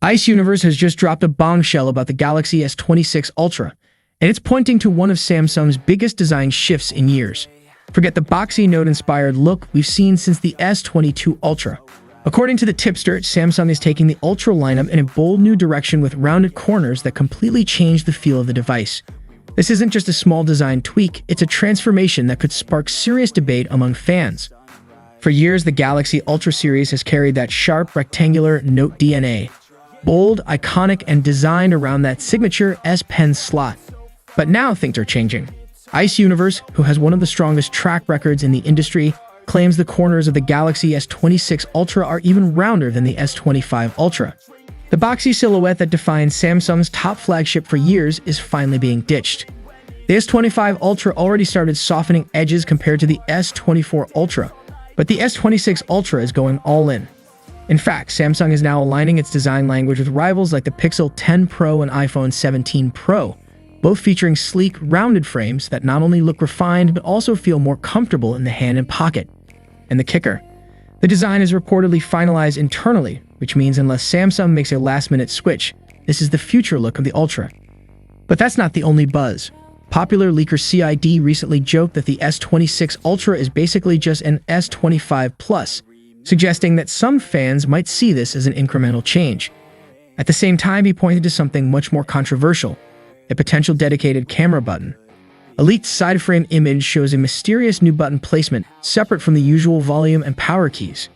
Ice Universe has just dropped a bombshell about the Galaxy S26 Ultra, and it's pointing to one of Samsung's biggest design shifts in years. Forget the boxy Note-inspired look we've seen since the S22 Ultra. According to the tipster, Samsung is taking the Ultra lineup in a bold new direction with rounded corners that completely change the feel of the device. This isn't just a small design tweak, it's a transformation that could spark serious debate among fans. For years, the Galaxy Ultra series has carried that sharp, rectangular Note DNA. Bold, iconic, and designed around that signature S Pen slot. But now things are changing. Ice Universe, who has one of the strongest track records in the industry, claims the corners of the Galaxy S26 Ultra are even rounder than the S25 Ultra. The boxy silhouette that defined Samsung's top flagship for years is finally being ditched. The S25 Ultra already started softening edges compared to the S24 Ultra, but the S26 Ultra is going all in. In fact, Samsung is now aligning its design language with rivals like the Pixel 10 Pro and iPhone 17 Pro, both featuring sleek, rounded frames that not only look refined but also feel more comfortable in the hand and pocket. And the kicker: the design is reportedly finalized internally, which means unless Samsung makes a last-minute switch, this is the future look of the Ultra. But that's not the only buzz. Popular leaker CID recently joked that the S26 Ultra is basically just an S25 Plus, suggesting that some fans might see this as an incremental change. At the same time, he pointed to something much more controversial: a potential dedicated camera button. A leaked side-frame image shows a mysterious new button placement, separate from the usual volume and power keys.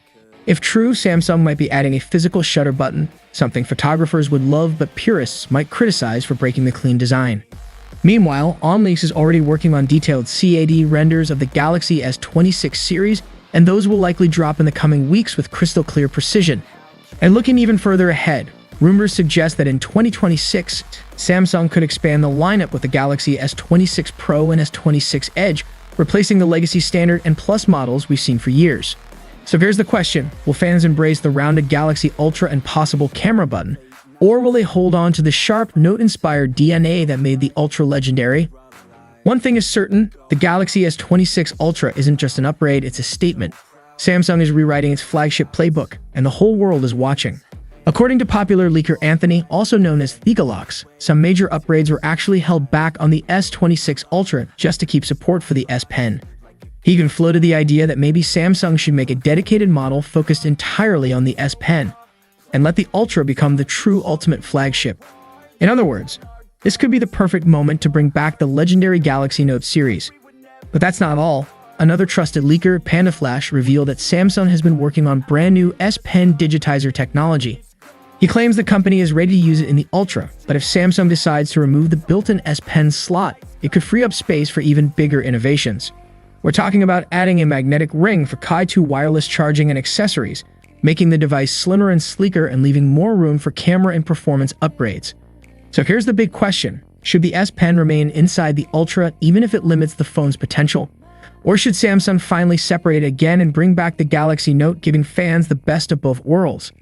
If true, Samsung might be adding a physical shutter button, something photographers would love but purists might criticize for breaking the clean design. Meanwhile, OnLeaks is already working on detailed CAD renders of the Galaxy S26 series, and those will likely drop in the coming weeks with crystal-clear precision. And looking even further ahead, rumors suggest that in 2026, Samsung could expand the lineup with the Galaxy S26 Pro and S26 Edge, replacing the legacy Standard and Plus models we've seen for years. So here's the question: will fans embrace the rounded Galaxy Ultra and possible camera button, or will they hold on to the sharp, Note-inspired DNA that made the Ultra legendary? One thing is certain: the Galaxy S26 Ultra isn't just an upgrade, it's a statement. Samsung is rewriting its flagship playbook, and the whole world is watching. According to popular leaker Anthony, also known as Thegalox, some major upgrades were actually held back on the S26 Ultra just to keep support for the S Pen. He even floated the idea that maybe Samsung should make a dedicated model focused entirely on the S Pen, and let the Ultra become the true ultimate flagship. In other words, this could be the perfect moment to bring back the legendary Galaxy Note series. But that's not all. Another trusted leaker, PandaFlash, revealed that Samsung has been working on brand new S Pen digitizer technology. He claims the company is ready to use it in the Ultra, but if Samsung decides to remove the built-in S Pen slot, it could free up space for even bigger innovations. We're talking about adding a magnetic ring for Ki-2 wireless charging and accessories, making the device slimmer and sleeker and leaving more room for camera and performance upgrades. So here's the big question: should the S Pen remain inside the Ultra even if it limits the phone's potential? Or should Samsung finally separate again and bring back the Galaxy Note, giving fans the best of both worlds?